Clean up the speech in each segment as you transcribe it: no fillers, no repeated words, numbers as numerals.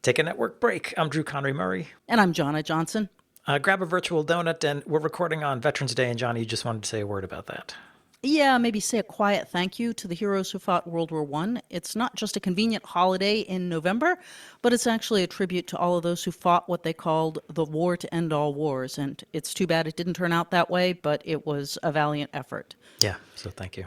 Take a network break. I'm Drew Conry Murray. And I'm Jonna Johnson. Grab a virtual donut, and we're recording on Veterans Day, and Johnny, you just wanted to say a word about that. Yeah, maybe say a quiet thank you to the heroes who fought World War I. It's not just a convenient holiday in November, but it's actually a tribute to all of those who fought what they called the war to end all wars. And it's too bad it didn't turn out that way, but it was a valiant effort. Yeah, so thank you.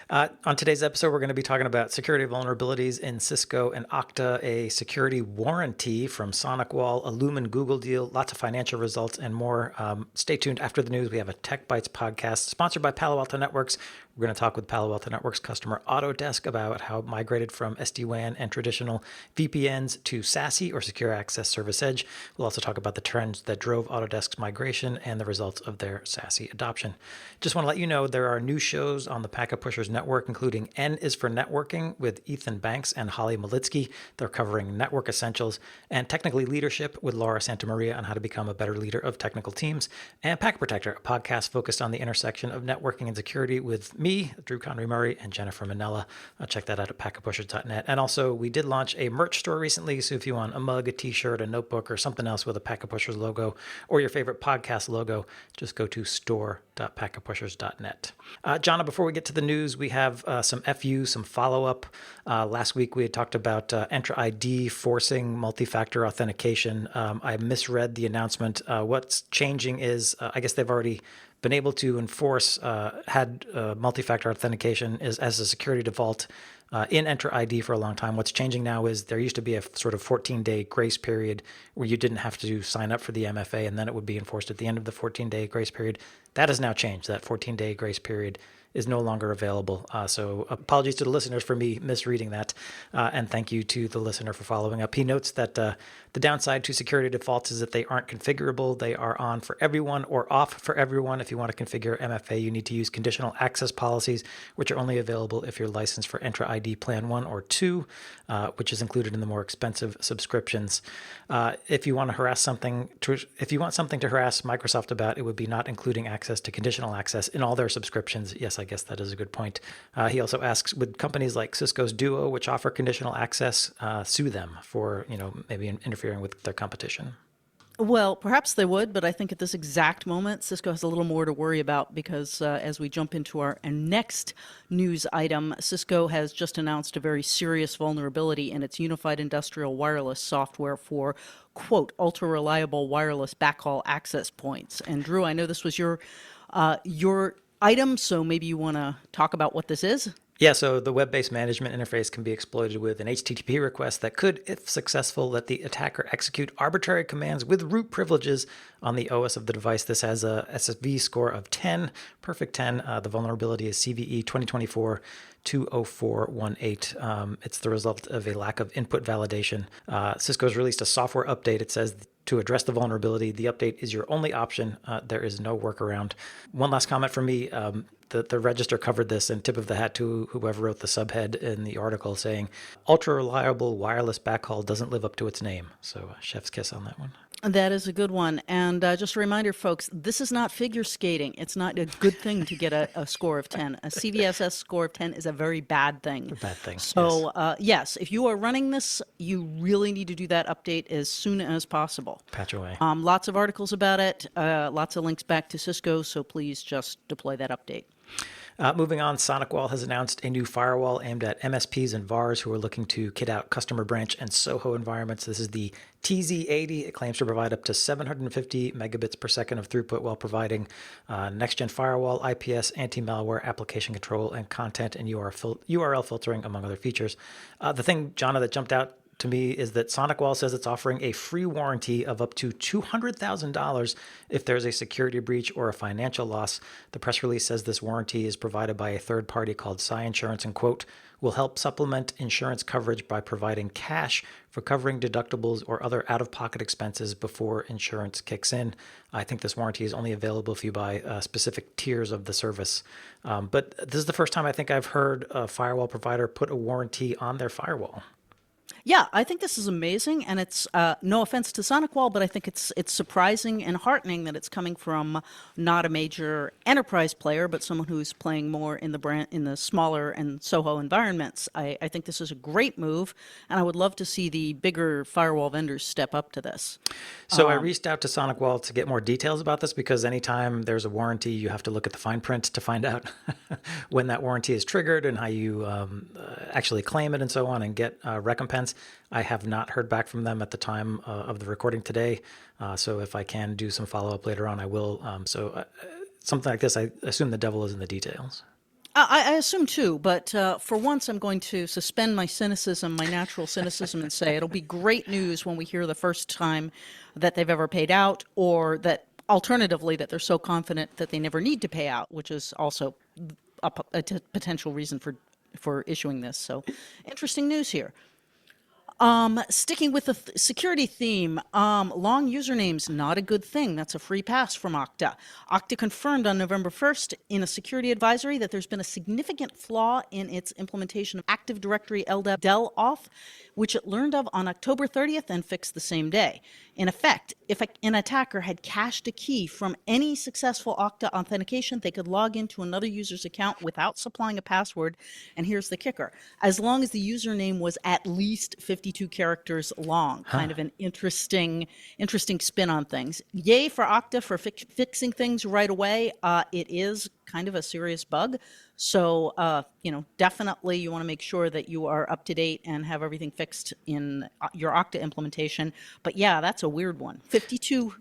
On today's episode, we're going to be talking about security vulnerabilities in Cisco and Okta, a security warranty from SonicWall, a Lumen and Google deal, lots of financial results, and more. Stay tuned. After the news, we have a Tech Bytes podcast sponsored by Palo Alto Networks. We're going to talk with Palo Alto Networks customer Autodesk about how it migrated from SD-WAN and traditional VPNs to SASE or Secure Access Service Edge. We'll also talk about the trends that drove Autodesk's migration and the results of their SASE adoption. Just want to let you know there are new shows on the Packet Pushers Network, including N is for Networking with Ethan Banks and Holly Malitsky. They're covering network essentials, and Technically Leadership with Laura Santamaria on how to become a better leader of technical teams, and Packet Protector, a podcast focused on the intersection of networking and security with me, Drew Conry Murray, and Jennifer Manella. Check that out at packetpushers.net. And also, we did launch a merch store recently, so if you want a mug, a t-shirt, a notebook, or something else with a Packet Pushers logo, or your favorite podcast logo, just go to store.packetpushers.net. Jonna, before we get to the news, we have some FU, some follow-up. Last week, we had talked about Entra ID forcing multi-factor authentication. I misread the announcement. What's changing is, I guess they've already been able to enforce, multi-factor authentication as a security default in Entra ID for a long time. What's changing now is there used to be a sort of 14-day grace period where you didn't have to sign up for the MFA, and then it would be enforced at the end of the 14-day grace period. That has now changed. That 14-day grace period is no longer available. So apologies to the listeners for me misreading that. And thank you to the listener for following up. He notes that the downside to security defaults is that they aren't configurable. They are on for everyone or off for everyone. If you want to configure MFA, you need to use conditional access policies, which are only available if you're licensed for Entra ID Plan 1 or 2, which is included in the more expensive subscriptions. If you want to harass something, if you want something to harass Microsoft about, it would be not including access to conditional access in all their subscriptions. Yes, I guess that is a good point. He also asks, would companies like Cisco's Duo, which offer conditional access, sue them for, maybe interfering with their competition? Well, perhaps they would, but I think at this exact moment, Cisco has a little more to worry about because as we jump into our next news item, Cisco has just announced a very serious vulnerability in its unified industrial wireless software for, quote, ultra-reliable wireless backhaul access points. And Drew, I know this was your item, so maybe you want to talk about what this is? Yeah, so the web-based management interface can be exploited with an HTTP request that could, if successful, let the attacker execute arbitrary commands with root privileges on the OS of the device. This has a SSV score of 10, perfect 10. The vulnerability is CVE 2024-20418. It's the result of a lack of input validation. Cisco's released a software update. It says to address the vulnerability, the update is your only option. There is no workaround. One last comment from me. The Register covered this, and tip of the hat to whoever wrote the subhead in the article saying, ultra-reliable wireless backhaul doesn't live up to its name. So chef's kiss on that one. That is a good one. And just a reminder, folks, this is not figure skating. It's not a good thing to get a score of 10. A CVSS score of 10 is a very bad thing. A bad thing, So, yes, if you are running this, you really need to do that update as soon as possible. Patch away. Lots of articles about it, lots of links back to Cisco, so please just deploy that update. Moving on, SonicWall has announced a new firewall aimed at MSPs and VARs who are looking to kit out customer branch and SOHO environments. This is the TZ80. It claims to provide up to 750 megabits per second of throughput while providing next-gen firewall, IPS, anti-malware, application control, and content and URL filtering, among other features. The thing, Jonna, that jumped out to me is that SonicWall says it's offering a free warranty of up to $200,000 if there's a security breach or a financial loss. The press release says this warranty is provided by a third party called Psy Insurance and, quote, will help supplement insurance coverage by providing cash for covering deductibles or other out-of-pocket expenses before insurance kicks in. I think this warranty is only available if you buy specific tiers of the service. But this is the first time I think I've heard a firewall provider put a warranty on their firewall. Yeah, I think this is amazing, and it's no offense to SonicWall, but I think it's surprising and heartening that it's coming from not a major enterprise player, but someone who's playing more in the smaller and Soho environments. I think this is a great move, and I would love to see the bigger firewall vendors step up to this. So I reached out to SonicWall to get more details about this because anytime there's a warranty, you have to look at the fine print to find out when that warranty is triggered and how you actually claim it and so on and get recompense. I have not heard back from them at the time of the recording today. So if I can do some follow-up later on, I will. Something like this, I assume the devil is in the details. I assume too, but for once I'm going to suspend my cynicism, my natural cynicism, and say it'll be great news when we hear the first time that they've ever paid out, or that alternatively that they're so confident that they never need to pay out, which is also a potential reason for issuing this. So interesting news here. Sticking with the security theme, long usernames, not a good thing. That's a free pass from Okta. Okta confirmed on November 1st in a security advisory that there's been a significant flaw in its implementation of Active Directory LDAP DELAuth, which it learned of on October 30th and fixed the same day. In effect, if an attacker had cached a key from any successful Okta authentication, they could log into another user's account without supplying a password. And here's the kicker: as long as the username was at least 52 characters long. Kind of an interesting spin on things. Yay for Okta for fixing things right away. It is kind of a serious bug. So, definitely you want to make sure that you are up to date and have everything fixed in your Okta implementation. But yeah, that's a weird one. 52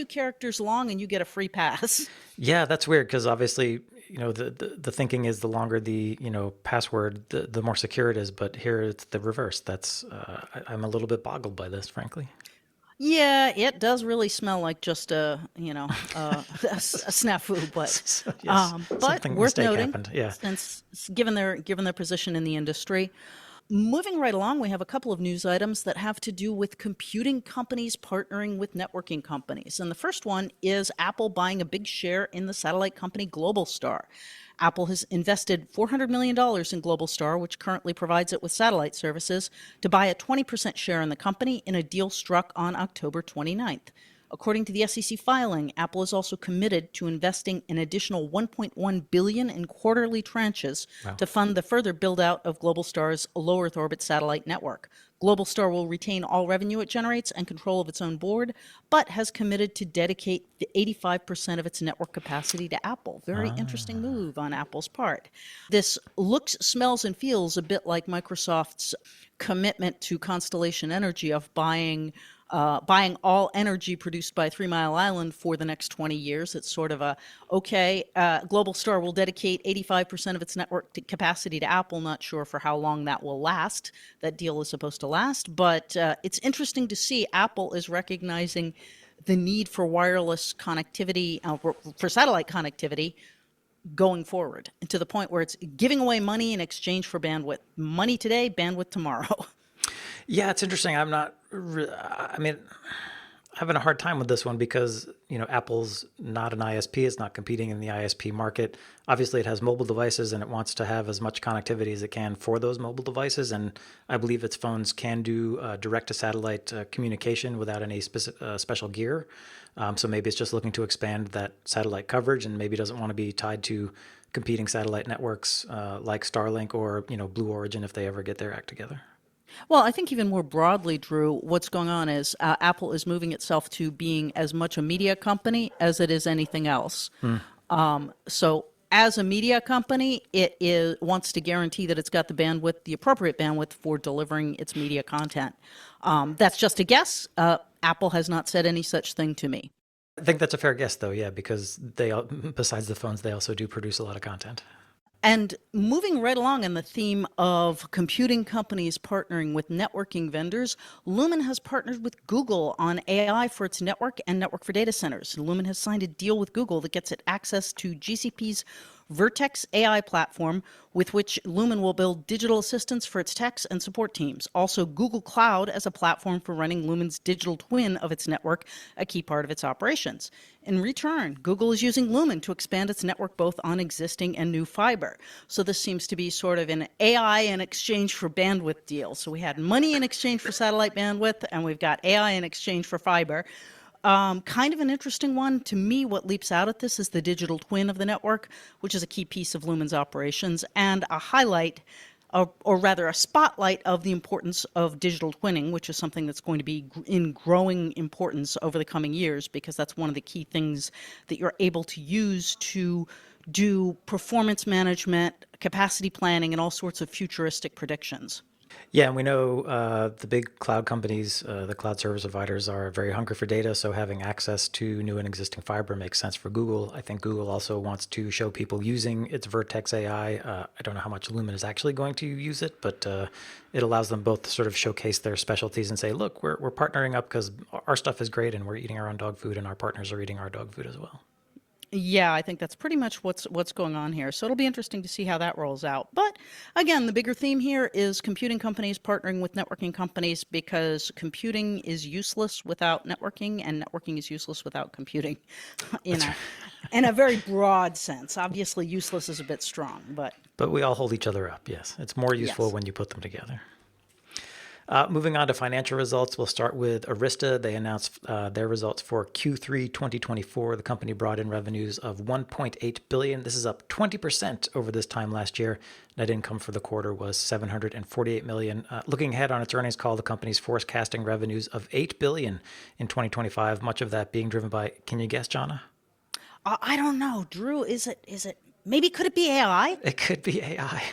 characters long and you get a free pass. Yeah, that's weird because obviously, the thinking is the longer the, password, the more secure it is. But here it's the reverse. I'm a little bit boggled by this, frankly. Yeah, it does really smell like just a snafu, but Yes, but worth mistake noting, happened. Yeah. since given their position in the industry. Moving right along, we have a couple of news items that have to do with computing companies partnering with networking companies. And the first one is Apple buying a big share in the satellite company Globalstar. Apple has invested $400 million in Globalstar, which currently provides it with satellite services, to buy a 20% share in the company in a deal struck on October 29th. According to the SEC filing, Apple is also committed to investing an additional $1.1 billion in quarterly tranches to fund the further build-out of Globalstar's low Earth orbit satellite network. Globalstar will retain all revenue it generates and control of its own board, but has committed to dedicate the 85% of its network capacity to Apple. Very interesting move on Apple's part. This looks, smells, and feels a bit like Microsoft's commitment to Constellation Energy of buying all energy produced by 3 Mile Island for the next 20 years. It's sort of Globalstar will dedicate 85% of its network capacity to Apple. Not sure for how long that will last. That deal is supposed to last, but it's interesting to see Apple is recognizing the need for wireless connectivity, for satellite connectivity, going forward, to the point where it's giving away money in exchange for bandwidth. Money today, bandwidth tomorrow. Yeah, it's interesting. Having a hard time with this one because, Apple's not an ISP. It's not competing in the ISP market. Obviously, it has mobile devices and it wants to have as much connectivity as it can for those mobile devices. And I believe its phones can do direct-to-satellite communication without any special gear. So maybe it's just looking to expand that satellite coverage and maybe doesn't want to be tied to competing satellite networks like Starlink or, Blue Origin if they ever get their act together. Well, I think even more broadly, Drew, what's going on is Apple is moving itself to being as much a media company as it is anything else. So as a media company, wants to guarantee that it's got the appropriate bandwidth for delivering its media content. That's just a guess. Apple has not said any such thing to me. I think that's a fair guess, though, yeah, because besides the phones, they also do produce a lot of content. And moving right along in the theme of computing companies partnering with networking vendors, Lumen has partnered with Google on AI for its network and network for data centers. Lumen has signed a deal with Google that gets it access to GCP's Vertex AI platform with which Lumen will build digital assistants for its techs and support teams. Also, Google Cloud as a platform for running Lumen's digital twin of its network, a key part of its operations. In return, Google is using Lumen to expand its network both on existing and new fiber. So this seems to be sort of an AI in exchange for bandwidth deal. So we had money in exchange for satellite bandwidth, and we've got AI in exchange for fiber. Kind of an interesting one. To me, what leaps out at this is the digital twin of the network, which is a key piece of Lumen's operations, and a highlight, or rather a spotlight of the importance of digital twinning, which is something that's going to be in growing importance over the coming years, because that's one of the key things that you're able to use to do performance management, capacity planning, and all sorts of futuristic predictions. Yeah, and we know the big cloud companies, the cloud service providers are very hungry for data, so having access to new and existing fiber makes sense for Google. I think Google also wants to show people using its Vertex AI. I don't know how much Lumen is actually going to use it, but it allows them both to sort of showcase their specialties and say, look, we're partnering up because our stuff is great and we're eating our own dog food and our partners are eating our dog food as well. Yeah, I think that's pretty much what's going on here. So it'll be interesting to see how that rolls out. But again, the bigger theme here is computing companies partnering with networking companies, because computing is useless without networking, and networking is useless without computing in a very broad sense. Obviously, useless is a bit strong, but we all hold each other up, yes. It's more useful yes. when you put them together. Moving on to financial results, we'll start with Arista. They announced their results for Q3 2024. The company brought in revenues of $1.8 billion. This is up 20% over this time last year. Net income for the quarter was $748 million. Looking ahead on its earnings call, the company's forecasting revenues of $8 billion in 2025, much of that being driven by, can you guess, Jonna? I don't know, Drew. Is it? Maybe could it be AI? It could be AI.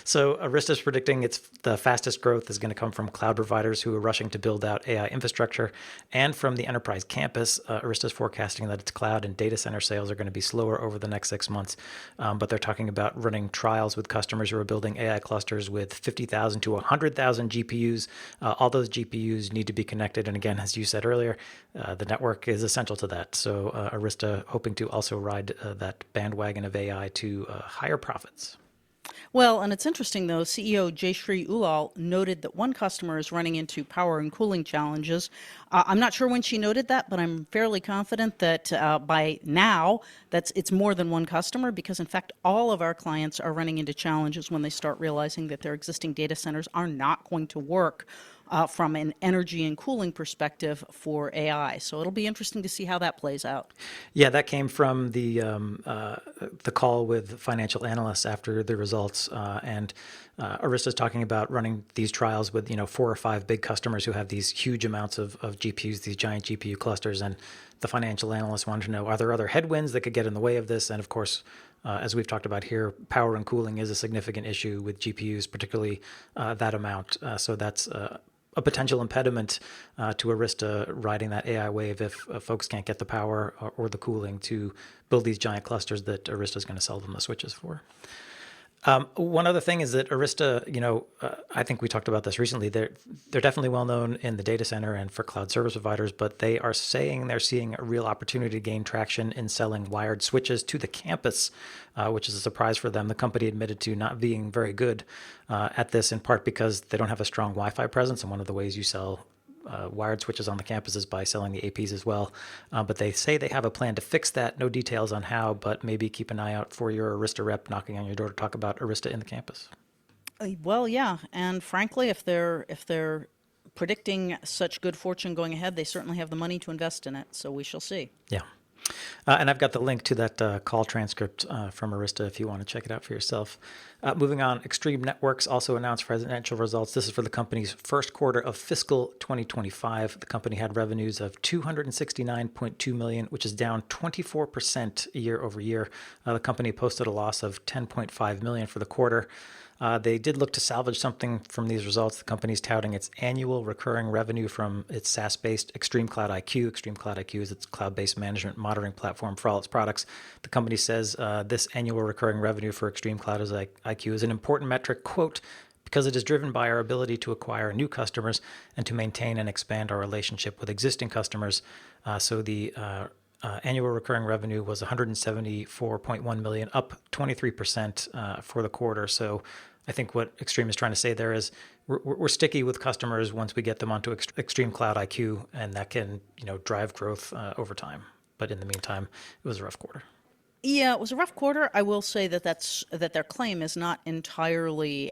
So Arista's predicting the fastest growth is going to come from cloud providers who are rushing to build out AI infrastructure, and from the enterprise campus. Arista's forecasting that its cloud and data center sales are going to be slower over the next 6 months, but they're talking about running trials with customers who are building AI clusters with 50,000 to 100,000 GPUs. All those GPUs need to be connected, and again, as you said earlier, the network is essential to that. So Arista hoping to also ride that bandwagon of AI to higher profits. Well, and it's interesting, though, CEO Jayshree Ulal noted that one customer is running into power and cooling challenges. I'm not sure when she noted that, but I'm fairly confident that by now it's more than one customer, because, in fact, all of our clients are running into challenges when they start realizing that their existing data centers are not going to work from an energy and cooling perspective for AI. So it'll be interesting to see how that plays out. Yeah, that came from the call with financial analysts after the results, and Arista's talking about running these trials with 4 or 5 big customers who have these huge amounts of GPUs, these giant GPU clusters, and the financial analysts wanted to know, are there other headwinds that could get in the way of this? And of course, as we've talked about here, power and cooling is a significant issue with GPUs, particularly that amount. So that's a potential impediment to Arista riding that AI wave if folks can't get the power or the cooling to build these giant clusters that Arista is going to sell them the switches for. One other thing is that Arista, I think we talked about this recently. They're definitely well known in the data center and for cloud service providers, but they are saying they're seeing a real opportunity to gain traction in selling wired switches to the campus, which is a surprise for them. The company admitted to not being very good at this, in part because they don't have a strong Wi-Fi presence, and one of the ways you sell wired switches on the campus is by selling the APs as well. But they say they have a plan to fix that. No details on how, but maybe keep an eye out for your Arista rep knocking on your door to talk about Arista in the campus. Well, yeah, and frankly, if they're predicting such good fortune going ahead, they certainly have the money to invest in it. So we shall see. Yeah. And I've got the link to that call transcript from Arista if you want to check it out for yourself. Moving on, Extreme Networks also announced financial results. This is for the company's first quarter of fiscal 2025. The company had revenues of $269.2 million, which is down 24% year over year. The company posted a loss of $10.5 million for the quarter. They did look to salvage something from these results. The company's touting its annual recurring revenue from its SaaS-based Extreme Cloud IQ. Extreme Cloud IQ is its cloud-based management monitoring platform for all its products. The company says this annual recurring revenue for Extreme Cloud IQ is an important metric, quote, because it is driven by our ability to acquire new customers and to maintain and expand our relationship with existing customers. So the Annual recurring revenue was 174.1 million, up 23% for the quarter. So I think what Extreme is trying to say there is we're sticky with customers once we get them onto Extreme Cloud IQ, and that can drive growth over time. But in the meantime, it was a rough quarter. Yeah, it was a rough quarter. I will say that their claim is not entirely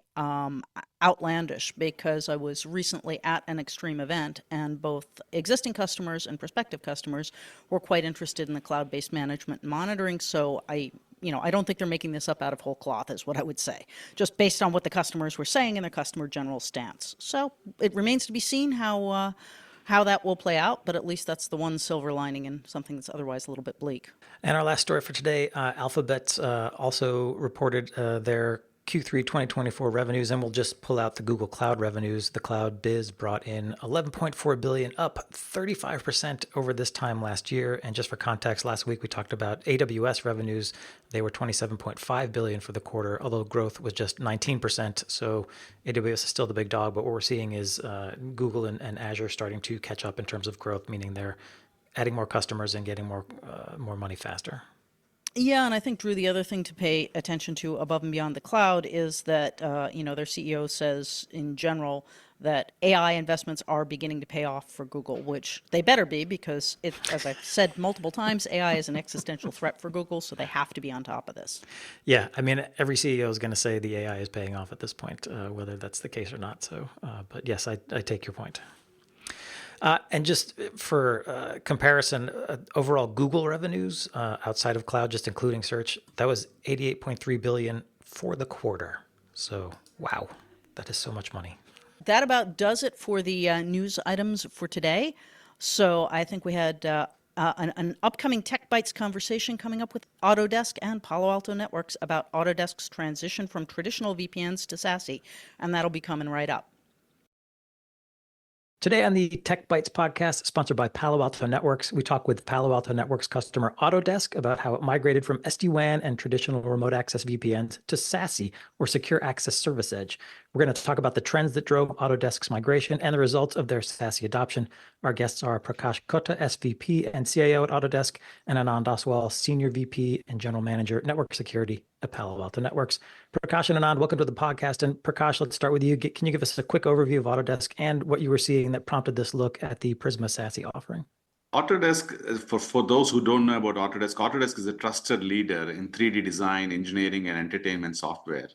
outlandish, because I was recently at an Extreme event, and both existing customers and prospective customers were quite interested in the cloud-based management and monitoring. So I don't think they're making this up out of whole cloth, is what I would say, just based on what the customers were saying and their customer general stance. So it remains to be seen how that will play out, but at least that's the one silver lining in something that's otherwise a little bit bleak. And our last story for today, Alphabet also reported their Q3 2024 revenues, and we'll just pull out the Google Cloud revenues. The cloud biz brought in 11.4 billion, up 35% over this time last year. And just for context, last week we talked about AWS revenues. They were 27.5 billion for the quarter, although growth was just 19%. So AWS is still the big dog, but what we're seeing is Google and Azure starting to catch up in terms of growth, meaning they're adding more customers and getting more money faster. Yeah, and I think, Drew, the other thing to pay attention to above and beyond the cloud is that, their CEO says in general that AI investments are beginning to pay off for Google, which they better be, because as I've said multiple times, AI is an existential threat for Google, so they have to be on top of this. Yeah, I mean, every CEO is going to say the AI is paying off at this point, whether that's the case or not. So, but yes, I take your point. And just for comparison, overall Google revenues outside of cloud, just including search, that was 88.3 billion for the quarter. So, wow, that is so much money. That about does it for the news items for today. So I think we had an upcoming Tech Bytes conversation coming up with Autodesk and Palo Alto Networks about Autodesk's transition from traditional VPNs to SASE, and that'll be coming right up. Today on the Tech Bytes podcast, sponsored by Palo Alto Networks, we talk with Palo Alto Networks customer Autodesk about how it migrated from SD-WAN and traditional remote access VPNs to SASE, or Secure Access Service Edge. We're going to talk about the trends that drove Autodesk's migration and the results of their SASE adoption. Our guests are Prakash Kota, SVP and CIO at Autodesk, and Anand Aswal, Senior VP and General Manager, Network Security at Palo Alto Networks. Prakash and Anand, welcome to the podcast. And Prakash, let's start with you. Can you give us a quick overview of Autodesk and what you were seeing that prompted this look at the Prisma SASE offering? Autodesk, for those who don't know about Autodesk is a trusted leader in 3D design, engineering, and entertainment software.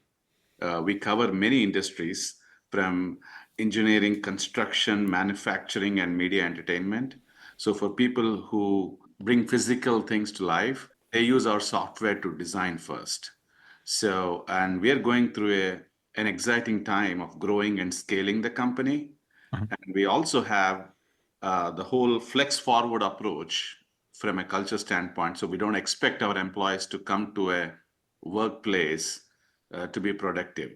We cover many industries, from engineering, construction, manufacturing, and media entertainment. So for people who bring physical things to life, they use our software to design first. So, and we are going through an exciting time of growing and scaling the company. And we also have the whole flex forward approach from a culture standpoint. So we don't expect our employees to come to a workplace to be productive,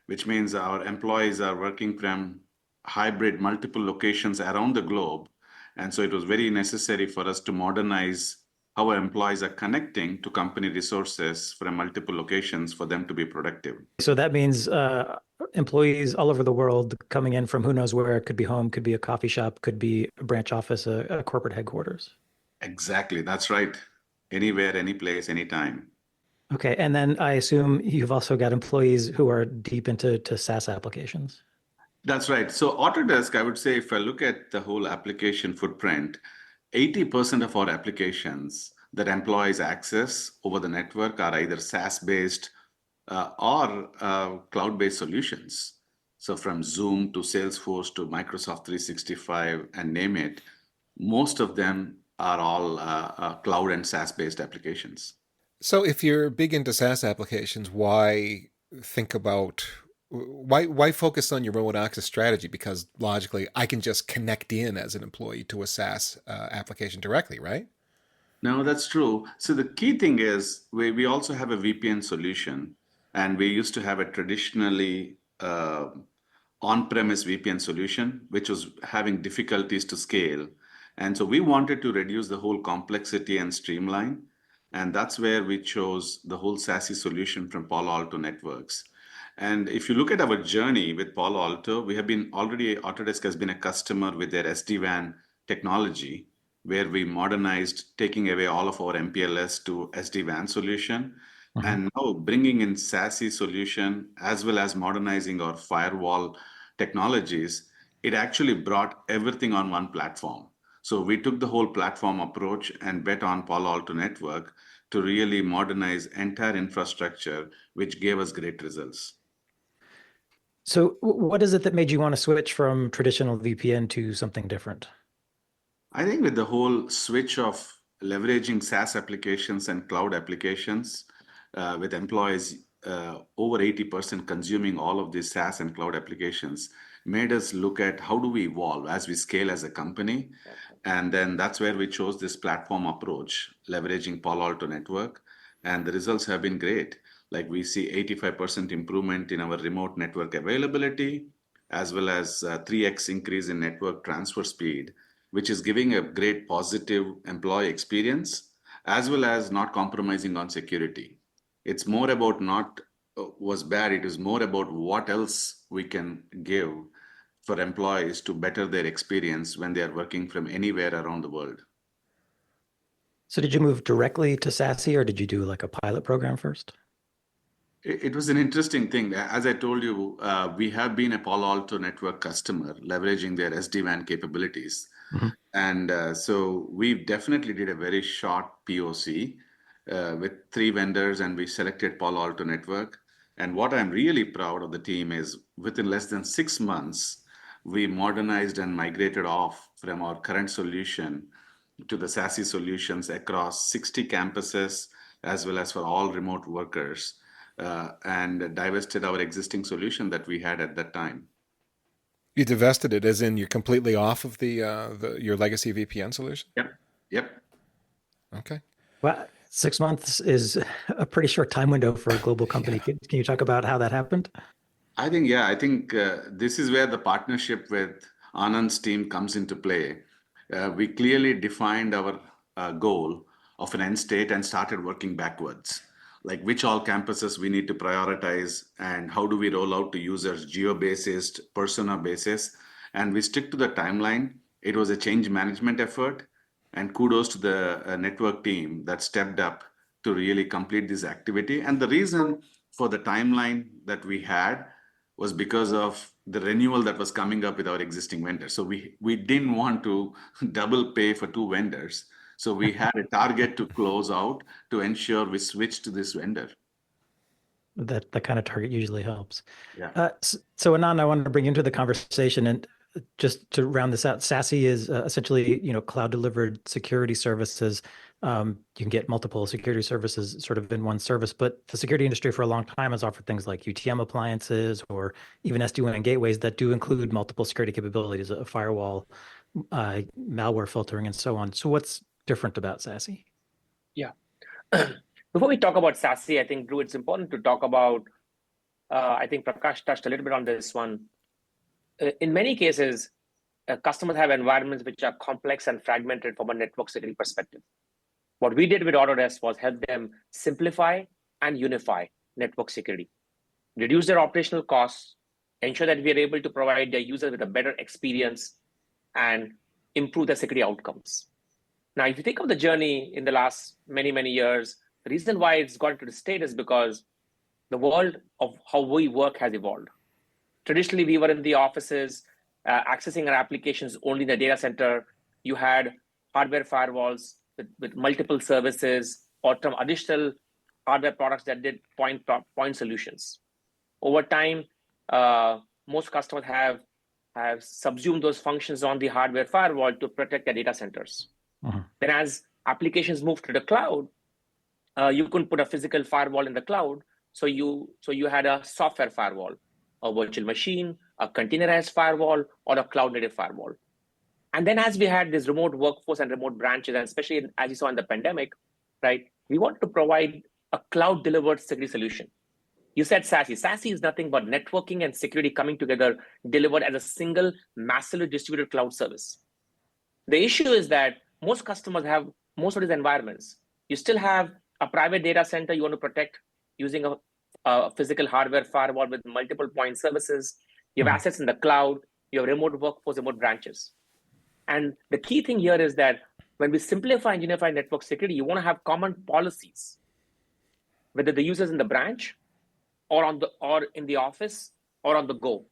which means our employees are working from hybrid multiple locations around the globe. And so it was very necessary for us to modernize how our employees are connecting to company resources from multiple locations for them to be productive. So that means employees all over the world coming in from who knows where. It could be home, could be a coffee shop, could be a branch office, a corporate headquarters. Exactly. That's right. Anywhere, any place, anytime. Okay. And then I assume you've also got employees who are deep into SaaS applications. That's right. So Autodesk, I would say, if I look at the whole application footprint, 80% of our applications that employees access over the network are either SaaS-based or cloud-based solutions. So from Zoom to Salesforce to Microsoft 365 and name it, most of them are all cloud and SaaS-based applications. So if you're big into SaaS applications, why focus on your remote access strategy? Because logically, I can just connect in as an employee to a SaaS application directly, right? No, that's true. So the key thing is we also have a VPN solution, and we used to have a traditionally on-premise VPN solution, which was having difficulties to scale. And so we wanted to reduce the whole complexity and streamline. And that's where we chose the whole SASE solution from Palo Alto Networks. And if you look at our journey with Palo Alto, Autodesk has been a customer with their SD-WAN technology. where we modernized, taking away all of our MPLS to SD-WAN solution, and now bringing in SASE solution, as well as modernizing our firewall technologies. It actually brought everything on one platform. So we took the whole platform approach and bet on Palo Alto Network to really modernize entire infrastructure, which gave us great results. So what is it that made you want to switch from traditional VPN to something different? I think with the whole switch of leveraging SaaS applications and cloud applications, with employees over 80% consuming all of these SaaS and cloud applications, made us look at how do we evolve as we scale as a company. And then that's where we chose this platform approach, leveraging Palo Alto Network. And the results have been great. Like we see 85% improvement in our remote network availability, as well as 3x increase in network transfer speed, which is giving a great positive employee experience, as well as not compromising on security. It's more about not was bad, it is more about what else we can give for employees to better their experience when they are working from anywhere around the world. So did you move directly to SASE, or did you do like a pilot program first? It was an interesting thing. As I told you, we have been a Palo Alto Network customer, leveraging their SD-WAN capabilities. And so we definitely did a very short POC with 3 vendors, and we selected Palo Alto Network. And what I'm really proud of the team is within less than 6 months, we modernized and migrated off from our current solution to the SASE solutions across 60 campuses, as well as for all remote workers, and divested our existing solution that we had at that time. You divested it, as in you're completely off of your legacy VPN solution? Yep. Okay. Well, 6 months is a pretty short time window for a global company. Yeah. Can you talk about how that happened? I think this is where the partnership with Anand's team comes into play. We clearly defined our goal of an end state and started working backwards, like which all campuses we need to prioritize and how do we roll out to users, geo-basis, persona basis, and we stick to the timeline. It was a change management effort, and kudos to the network team that stepped up to really complete this activity. And the reason for the timeline that we had was because of the renewal that was coming up with our existing vendors. So we didn't want to double pay for 2 vendors. So we had a target to close out to ensure we switch to this vendor. That kind of target usually helps. Yeah. So Anand, I wanted to bring you into the conversation, and just to round this out, SASE is essentially, cloud delivered security services. You can get multiple security services sort of in one service, but the security industry for a long time has offered things like UTM appliances or even SD-WAN gateways that do include multiple security capabilities, a firewall, malware filtering, and so on. So what's different about SASE? Yeah. Before we talk about SASE, I think, Drew, it's important to talk about, I think Prakash touched a little bit on this one. In many cases, customers have environments which are complex and fragmented from a network security perspective. What we did with Autodesk was help them simplify and unify network security, reduce their operational costs, ensure that we are able to provide their users with a better experience, and improve their security outcomes. Now, if you think of the journey in the last many, many years, the reason why it's gotten to the state is because the world of how we work has evolved. Traditionally, we were in the offices, accessing our applications only in the data center. You had hardware firewalls with multiple services or some additional hardware products that did point solutions. Over time, most customers have subsumed those functions on the hardware firewall to protect their data centers. Then as applications moved to the cloud, you couldn't put a physical firewall in the cloud, so you had a software firewall, a virtual machine, a containerized firewall, or a cloud-native firewall. And then as we had this remote workforce and remote branches, and especially as you saw in the pandemic, right, we wanted to provide a cloud-delivered security solution. You said SASE. SASE is nothing but networking and security coming together, delivered as a single, massively distributed cloud service. The issue is that most customers have most of these environments. You still have a private data center you want to protect using a physical hardware firewall with multiple point services. You have assets in the cloud. You have remote workforce, remote branches. And the key thing here is that when we simplify and unify network security, you want to have common policies, whether the user's in the branch or in the office or on the go.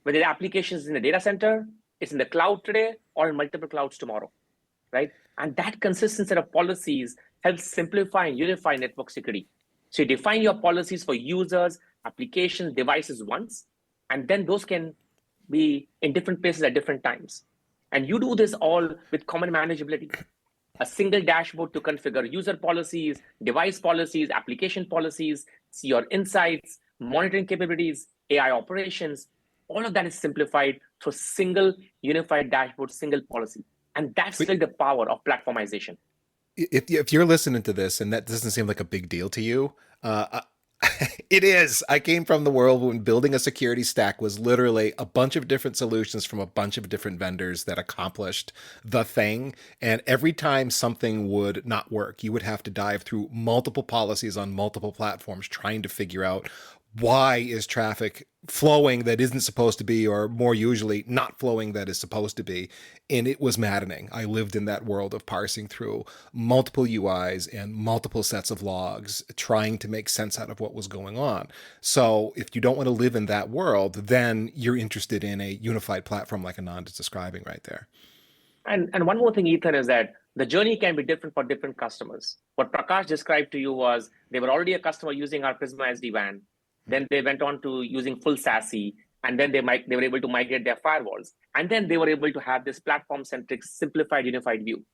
Whether the application is in the data center, it's in the cloud today, or in multiple clouds tomorrow, right? And that consistent set of policies helps simplify and unify network security. So you define your policies for users, applications, devices once, and then those can be in different places at different times. And you do this all with common manageability. A single dashboard to configure user policies, device policies, application policies, see your insights, monitoring capabilities, AI operations. All of that is simplified through a single unified dashboard, single policy. And that's really the power of platformization. If you're listening to this and that doesn't seem like a big deal to you, it is. I came from the world when building a security stack was literally a bunch of different solutions from a bunch of different vendors that accomplished the thing. And every time something would not work, you would have to dive through multiple policies on multiple platforms trying to figure out why is traffic flowing that isn't supposed to be, or more usually not flowing that is supposed to be. And it was maddening. I lived in that world of parsing through multiple UIs and multiple sets of logs, trying to make sense out of what was going on. So if you don't want to live in that world, then you're interested in a unified platform like Anand is describing right there. And one more thing, Ethan, is that the journey can be different for different customers. What Prakash described to you was they were already a customer using our Prisma SD-WAN. Then they went on to using full SASE, and then they were able to migrate their firewalls. And then they were able to have this platform-centric, simplified, unified view.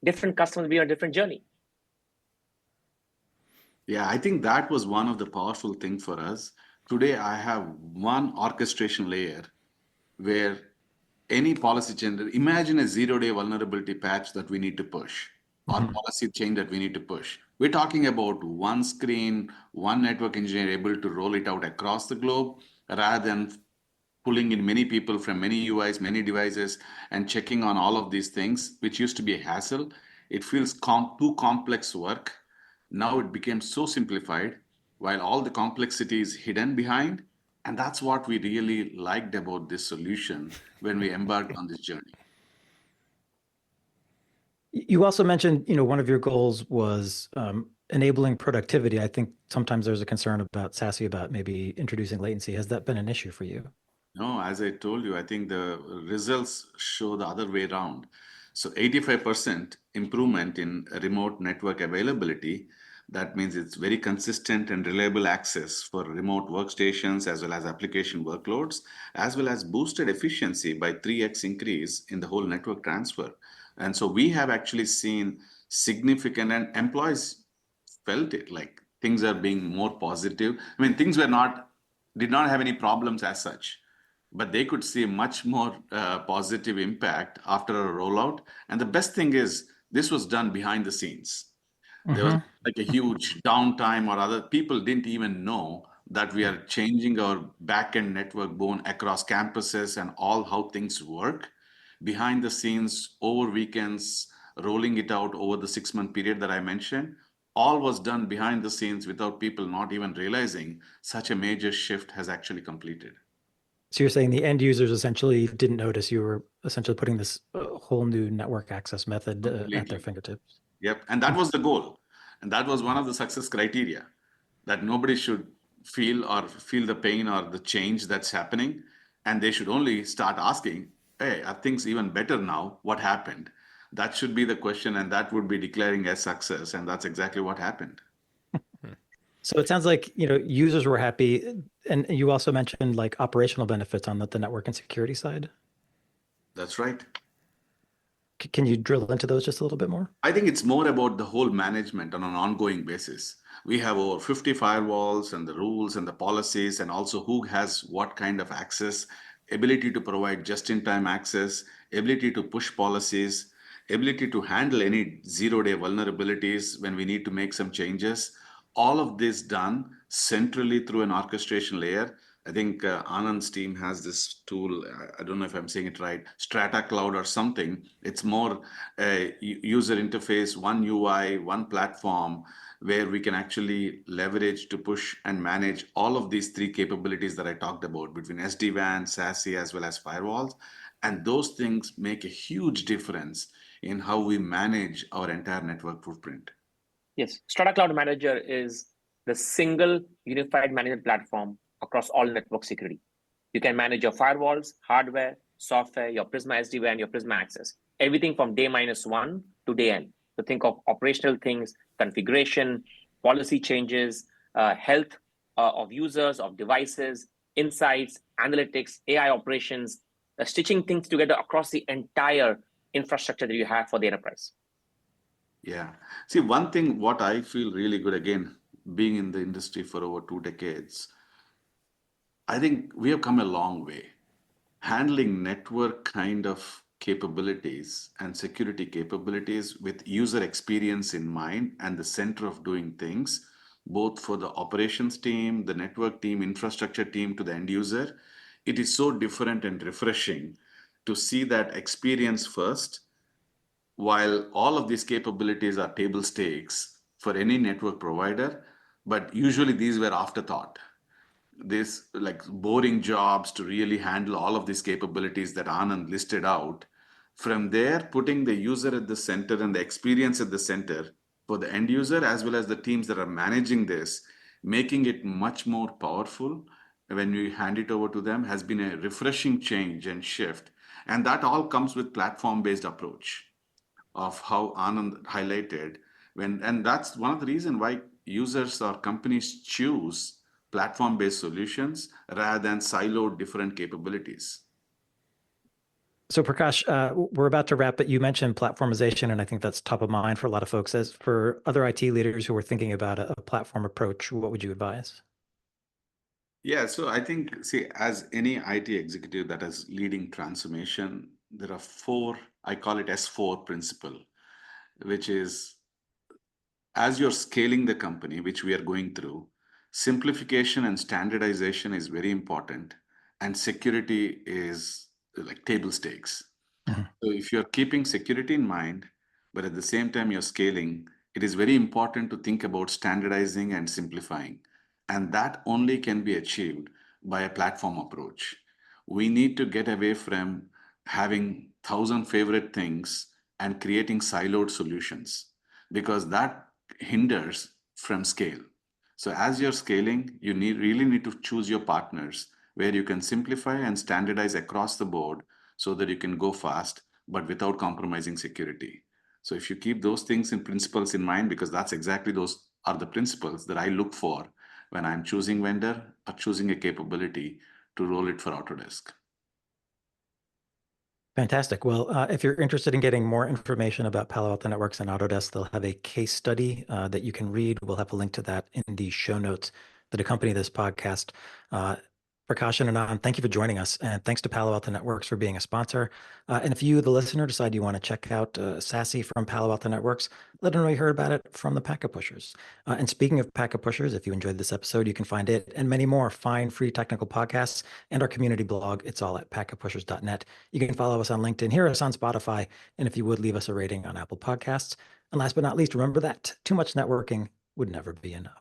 Different customers be on a different journey. Yeah, I think that was one of the powerful things for us. Today, I have one orchestration layer where any policy change, imagine a zero-day vulnerability patch that we need to push, or policy change that we need to push. We're talking about one screen, one network engineer able to roll it out across the globe, rather than pulling in many people from many UIs, many devices, and checking on all of these things, which used to be a hassle. It feels too complex work. Now it became so simplified, while all the complexity is hidden behind. And that's what we really liked about this solution when we embarked on this journey. You also mentioned, one of your goals was enabling productivity. I think sometimes there's a concern about SASE about maybe introducing latency. Has that been an issue for you? No, as I told you, I think the results show the other way around. So 85% improvement in remote network availability. That means it's very consistent and reliable access for remote workstations as well as application workloads, as well as boosted efficiency by 3x increase in the whole network transfer. And so we have actually seen significant, and employees felt it, like things are being more positive. I mean, things did not have any problems as such, but they could see much more positive impact after a rollout. And the best thing is this was done behind the scenes. There was like a huge downtime, or other people didn't even know that we are changing our backend network bone across campuses and all how things work behind the scenes over weekends, rolling it out over the 6-month period that I mentioned. All was done behind the scenes without people not even realizing such a major shift has actually completed. So you're saying the end users essentially didn't notice you were essentially putting this whole new network access method at their fingertips. Yep. And that was the goal. And that was one of the success criteria, that nobody should feel the pain or the change that's happening. And they should only start asking, hey, are things even better now? What happened? That should be the question, and that would be declaring as success. And that's exactly what happened. So it sounds like, users were happy. And you also mentioned like operational benefits on the network and security side. That's right. Can you drill into those just a little bit more? I think it's more about the whole management on an ongoing basis. We have over 50 firewalls and the rules and the policies, and also who has what kind of access, ability to provide just-in-time access, ability to push policies, ability to handle any zero-day vulnerabilities when we need to make some changes. All of this done centrally through an orchestration layer. I think Anand's team has this tool. I don't know if I'm saying it right, Strata Cloud or something. It's more a user interface, one UI, one platform, where we can actually leverage to push and manage all of these 3 capabilities that I talked about between SD-WAN, SASE, as well as firewalls. And those things make a huge difference in how we manage our entire network footprint. Yes, Strata Cloud Manager is the single unified management platform across all network security. You can manage your firewalls, hardware, software, your Prisma SD-WAN, your Prisma Access, everything from day -1 to day end. So think of operational things, configuration, policy changes, health of users, of devices, insights, analytics, AI operations, stitching things together across the entire infrastructure that you have for the enterprise. Yeah. See, one thing, what I feel really good, again, being in the industry for over 2 decades, I think we have come a long way. Handling network kind of capabilities and security capabilities with user experience in mind and the center of doing things, both for the operations team, the network team, infrastructure team, to the end user, it is so different and refreshing to see that experience first, while all of these capabilities are table stakes for any network provider, but usually these were afterthought. This like boring jobs to really handle all of these capabilities that Anand listed out. From there, putting the user at the center and the experience at the center for the end user, as well as the teams that are managing this, making it much more powerful when we hand it over to them, has been a refreshing change and shift. And that all comes with platform-based approach of how Anand highlighted. And that's one of the reasons why users or companies choose platform-based solutions rather than siloed different capabilities. So Prakash, we're about to wrap, but you mentioned platformization, and I think that's top of mind for a lot of folks. As for other IT leaders who are thinking about a platform approach, what would you advise? Yeah, so I think, see, as any IT executive that is leading transformation, there are 4, I call it S4 principle, which is, as you're scaling the company, which we are going through, simplification and standardization is very important, and security is like table stakes. Mhm. So if you're keeping security in mind, but at the same time you're scaling, it is very important to think about standardizing and simplifying. And that only can be achieved by a platform approach. We need to get away from having 1,000 favorite things and creating siloed solutions, because that hinders from scale. So as you're scaling, you really need to choose your partners where you can simplify and standardize across the board so that you can go fast, but without compromising security. So if you keep those things and principles in mind, because that's exactly those are the principles that I look for when I'm choosing vendor or choosing a capability to roll it for Autodesk. Fantastic. Well, if you're interested in getting more information about Palo Alto Networks and Autodesk, they'll have a case study that you can read. We'll have a link to that in the show notes that accompany this podcast. Prakash and Anand, thank you for joining us. And thanks to Palo Alto Networks for being a sponsor. And if you, the listener, decide you want to check out SASE from Palo Alto Networks, let them know you heard about it from the Packet Pushers. And speaking of Packet Pushers, if you enjoyed this episode, you can find it and many more fine free technical podcasts and our community blog. It's all at packetpushers.net. You can follow us on LinkedIn, hear us on Spotify, and if you would, leave us a rating on Apple Podcasts. And last but not least, remember that too much networking would never be enough.